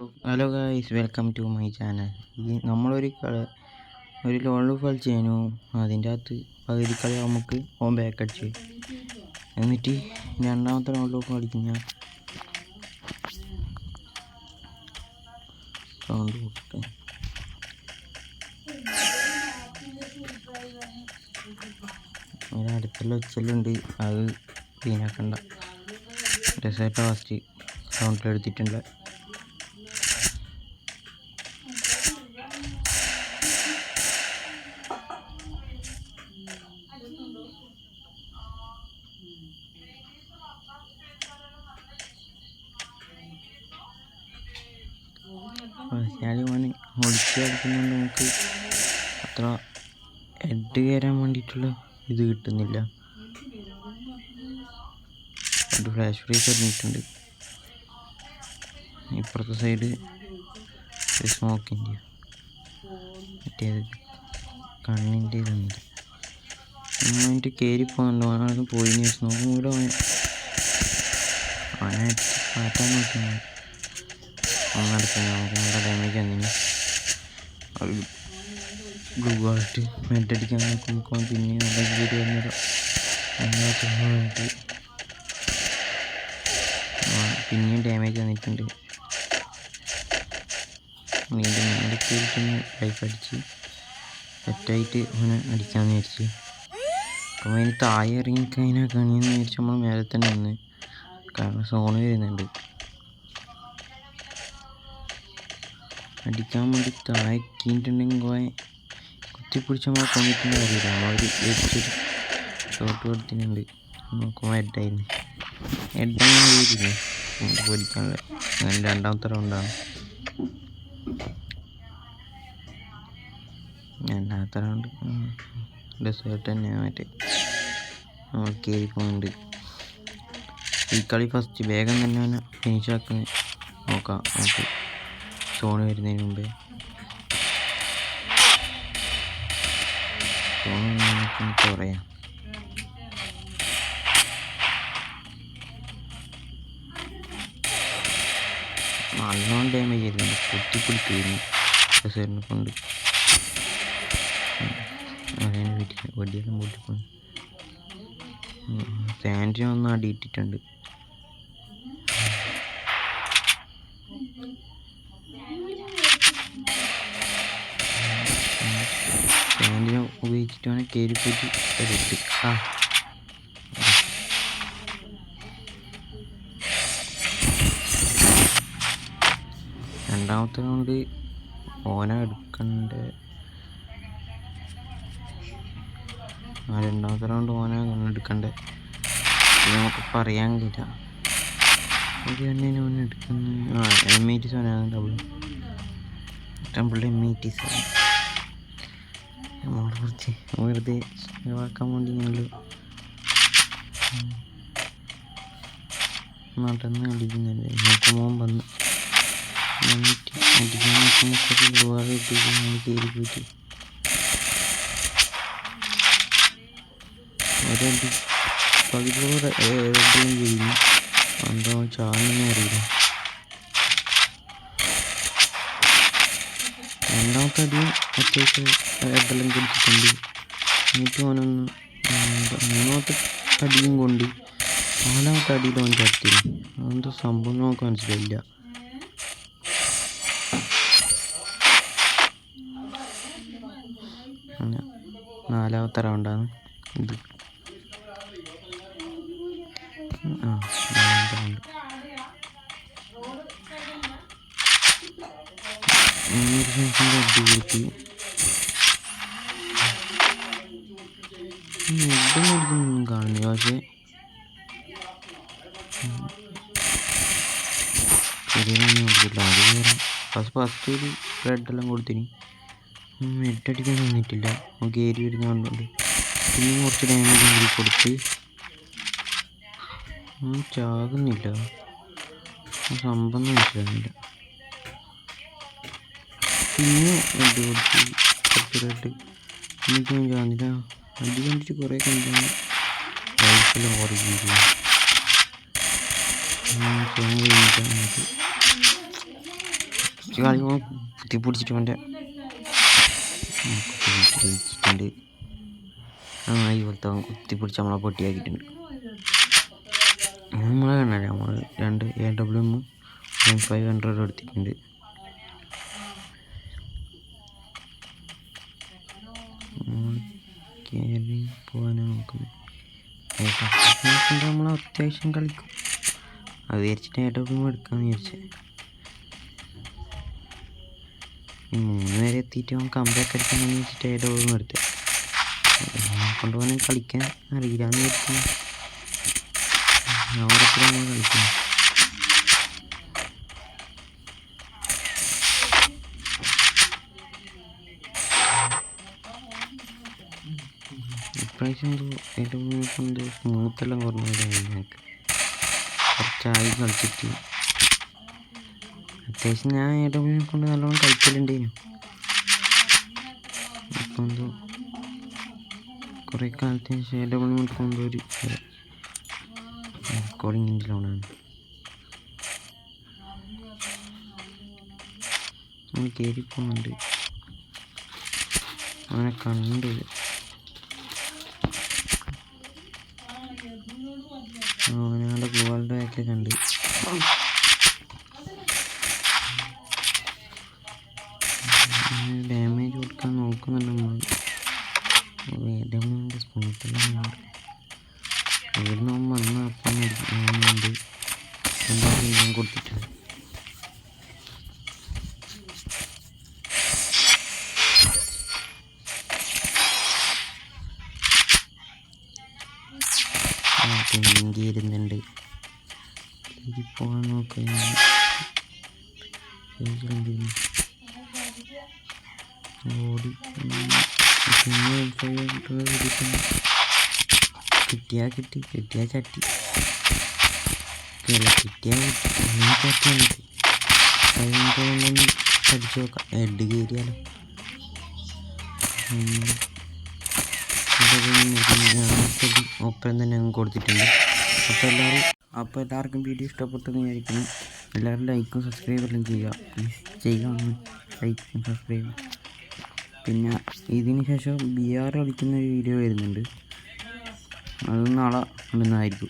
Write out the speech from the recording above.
Hello guys, welcome to my channel. നമ്മളൊരു ഒരു loan കളിച്ചു. അതിൻ്റെ അകത്ത് പകുതി കളി നമുക്ക് ബാക്ക് അടിച്ചു. എന്നിട്ട് രണ്ടാമത്തെ ലോൺ കളിക്കുന്ന സൗണ്ട് കൊടുത്ത് അടുത്തുള്ള വെച്ചലുണ്ട്. അത് ക്ലീനാക്കണ്ട. രസമായിട്ട് ഫസ്റ്റ് സൗണ്ടിലെടുത്തിട്ടുണ്ട്. ഓന് ഒളിച്ച് കളിക്കുന്നുണ്ട്. നമുക്ക് അത്ര ഹെഡ് കയറാൻ വേണ്ടിയിട്ടുള്ള ഇത് കിട്ടുന്നില്ല. ഒരു ഫ്ലാഷ് ഫ്രീസ് ഇറങ്ങിയിട്ടുണ്ട്. ഇപ്പുറത്തെ സൈഡ് സ്മോക്കിൻ്റെ മറ്റേത് കണ്ണിൻ്റെ ഇതൊന്നുമില്ല. അതിൻ്റെ കയറി പോകുന്നുണ്ട്. അവനത് പോയി സ്മോക്കും കൂടെ അവനെ മാറ്റാൻ നോക്കുന്നു. ഒന്നടക്കാൻ നമുക്ക് നല്ല ഡാമേജ് വന്നിന്. അത് ബ്ലൂ ആയിട്ട് മെഡടിക്കാൻ നോക്കുമ്പോൾ പിന്നെ നല്ല കയറി വന്നിട്ട് പിന്നെയും ഡാമേജ് വന്നിട്ടുണ്ട്. വീണ്ടും മേലെ കയറിയിട്ടൊന്ന് ലൈഫ് അടിച്ച് സെറ്റായിട്ട് അവനെ അടിക്കാമെന്ന് വിചാരിച്ച്. അപ്പോൾ അതിന് താഴെ ഇറങ്ങിക്കഴിഞ്ഞാൽ കണിയെന്ന് വിചാരിച്ച് നമ്മൾ മേലെ തന്നെ വന്ന്. കാരണം സോണ് വരുന്നുണ്ട്. അടിക്കാൻ വേണ്ടി താഴെക്കിട്ടുണ്ടെങ്കിൽ കുത്തിപ്പിടിച്ച് നമ്മളെ കൊണ്ടിട്ടുണ്ട്. അറിയില്ല, നമ്മളൊരു വെച്ചൊരു ഷോട്ട് കൊടുത്തിട്ടുണ്ട്. നോക്കുമ്പോൾ ഹെഡായിരുന്നു. ഹെഡങ്ങനെ വീട്ടില്ലേ പൊടിക്കാനുള്ള. അങ്ങനെ രണ്ടാമത്തെ റൗണ്ടാണ്. രണ്ടാമത്തെ റൗണ്ട് ഡെസേർട്ട് തന്നെയാണ്. മറ്റേ നമ്മൾ കയറി പോകുന്നുണ്ട്. ഈ കളി ഫസ്റ്റ് വേഗം തന്നെ അവനെ ഫിനിഷാക്കുന്ന നോക്കാം. നമുക്ക് സോണ് വരുന്നതിന് മുമ്പേ സോണ് പറയാം. നല്ലോണം ഡാമേജ് ചെയ്തിട്ടുണ്ട്. പൊട്ടിപ്പൊടിക്കുന്നു ഡെസേർട്ടിനെ കൊണ്ട്. അതിന് വെടിയെല്ലാം പൊട്ടിപ്പോയി. സാൻഡിനൊന്നും അടിയിട്ടിട്ടുണ്ട്. സാൻഡിനെ ഉപയോഗിച്ചിട്ട് വേണം കയറി പോയിട്ട് ഒരിട്ട്. രണ്ടാമത്തെ കൊണ്ട് ഓന എടുക്കണ്ടേ. രണ്ടാമത്തെ റൗണ്ട് ഓന എടുക്കണ്ടേ നമുക്ക് പറയാൻ കഴിയില്ല. ഒരു എണ്ണേനെ ഓന എടുക്കുന്ന M80 ഡബിൾ M80 നമ്മൾ കുറച്ച് വെറുതെ ഒഴിവാക്കാൻ വേണ്ടി ഞങ്ങൾ നടന്ന് അടിക്കുന്നുണ്ട്. നോക്കുമ്പോൾ വന്ന് വന്നിട്ട് അടിക്കാൻ നോക്കുമ്പോൾ കുറച്ച് ഗ്ലോവാർ ഇട്ടിട്ട് ഞങ്ങൾ കയറി പോയിട്ട് ഒരടി പകുതിയോടെ റെഡെല്ലാം കഴിഞ്ഞു. എന്താ ചാനൊന്നും അറിയില്ല. രണ്ടാമത്തെ അടിയും അത്യാവശ്യം ഹെഡെല്ലാം കൊടുത്തിട്ടുണ്ട്. എന്നിട്ട് അവനൊന്ന് മൂന്നാമത്തെ അടിയും കൊണ്ട് നാലാമത്തെ അടിയിൽ അവൻ ചത്തിരുന്നു. അതെന്തോ സംഭവം നമുക്ക് മനസ്സിലായില്ല. നാലാമത്തെ റൗണ്ടാണ് ഇത്. നാലാമത്തെ റൗണ്ട് അടിപൊളിക്ക് ഇതൊന്നും കാണുന്നില്ല. പക്ഷേ ചെറിയൊന്നും കൊടുത്തില്ല. അത് വേറെ ഫസ്റ്റ് ഒരു ബ്ലഡെല്ലാം കൊടുത്തിന്. ഹെഡടിക്കാൻ തന്നിട്ടില്ല. കയറി വരുന്ന കണ്ടുകൊണ്ട് പിന്നെ കുറച്ച് ഡാമേജ് കൂടി കൊടുത്ത് ചാകുന്നില്ല. സംഭവം മനസ്സിലാകുന്നില്ല. പിന്നെ ഹെഡ് കൊടുത്ത് കുറച്ച് റെഡ് എന്നിട്ട് ഞാൻ ചാന്നില്ല. അടി കണ്ടിട്ട് കുറേ കണ്ടാണ് ലൈഫെല്ലാം ഓർമ്മിക്കുക. സോങ് കഴിഞ്ഞിട്ട് നമുക്ക് കളി കുത്തിപ്പിടിച്ചിട്ട് അവൻ്റെ ജയിച്ചിട്ടുണ്ട്. ഈ പോലത്തെ കുത്തിപ്പിടിച്ച് നമ്മളെ പൊട്ടിയാക്കിയിട്ടുണ്ട്. നമ്മളെ കണ്ടല്ലേ നമ്മൾ 2 AWM 500 എടുത്തിട്ടുണ്ട്. കയറി പോകാനാണ് നോക്കുന്നത്. നമ്മൾ അത്യാവശ്യം കളിക്കും. അത് വിചാരിച്ചിട്ട് AWM എടുക്കാമെന്ന് വിചാരിച്ചത്. 3 വരെ എത്തിയിട്ട് അവൻ കമ്പാക്ക് അടിക്കാമെന്ന് വെച്ചിട്ട് AWM എടുത്തത്. കൊണ്ടുപോകാനും കളിക്കാൻ അറിയില്ലാന്ന് വിചാരിക്കുന്നു. ഓരോരുത്തരും കളിക്കുന്നു. ഇപ്രാവശ്യം എന്തോ സ്മൂത്തെല്ലാം കുറഞ്ഞവരായി. ഞങ്ങൾക്ക് കുറച്ചായി കളിച്ചിട്ട് അത്യാവശ്യം ഞാൻ AWM കൊണ്ട് നല്ലോണം കളിക്കലുണ്ടേനു. ഇപ്പം എന്തോ കുറേ കാലത്തിന് ശേഷം AWM എടുക്കുമ്പോൾ ഒരു റെക്കോർഡിങ്ങിൻ്റെ ലോണാണ്. അവൻ കയറിപ്പോകുന്നുണ്ട്. അവനെ കണ്ട് അവനാളുടെ ഗോൾഡ് ബാക്കിൽ കണ്ട് ഡാമേജ് കൊടുക്കാൻ നോക്കുന്നുണ്ട്. നമ്മൾ AWM സ്മൂത്തെല്ലാം ഇവിടുന്ന് അവൻ വന്ന അപ്പം അടിക്കുന്നുണ്ട്. ഞാൻ കൊടുത്തിട്ടുണ്ട്. ഇരുന്നുണ്ട് പോകാൻ നോക്കുക. ഓടി കിട്ടിയാ ചട്ടി കിട്ടിയാ ചട്ടി അതുകൊണ്ടൊന്ന് പഠിച്ചു നോക്കാം. ഹെഡ് കയറിയാലോ. ഒപ്പം തന്നെ അങ്ങ് കൊടുത്തിട്ടുണ്ട്. അപ്പോൾ എല്ലാവർക്കും വീഡിയോ ഇഷ്ടപ്പെട്ടെന്ന് വിചാരിക്കുന്നു. എല്ലാവരും ലൈക്കും സബ്സ്ക്രൈബെല്ലാം ചെയ്യുക. പ്ലീസ് ചെയ്യുക. ലൈക്കും സബ്സ്ക്രൈബ്. പിന്നെ ഇതിന് ശേഷം BR കളിക്കുന്ന ഒരു വീഡിയോ വരുന്നുണ്ട്. അത് നാളെ ഇടുന്നതായിരിക്കും.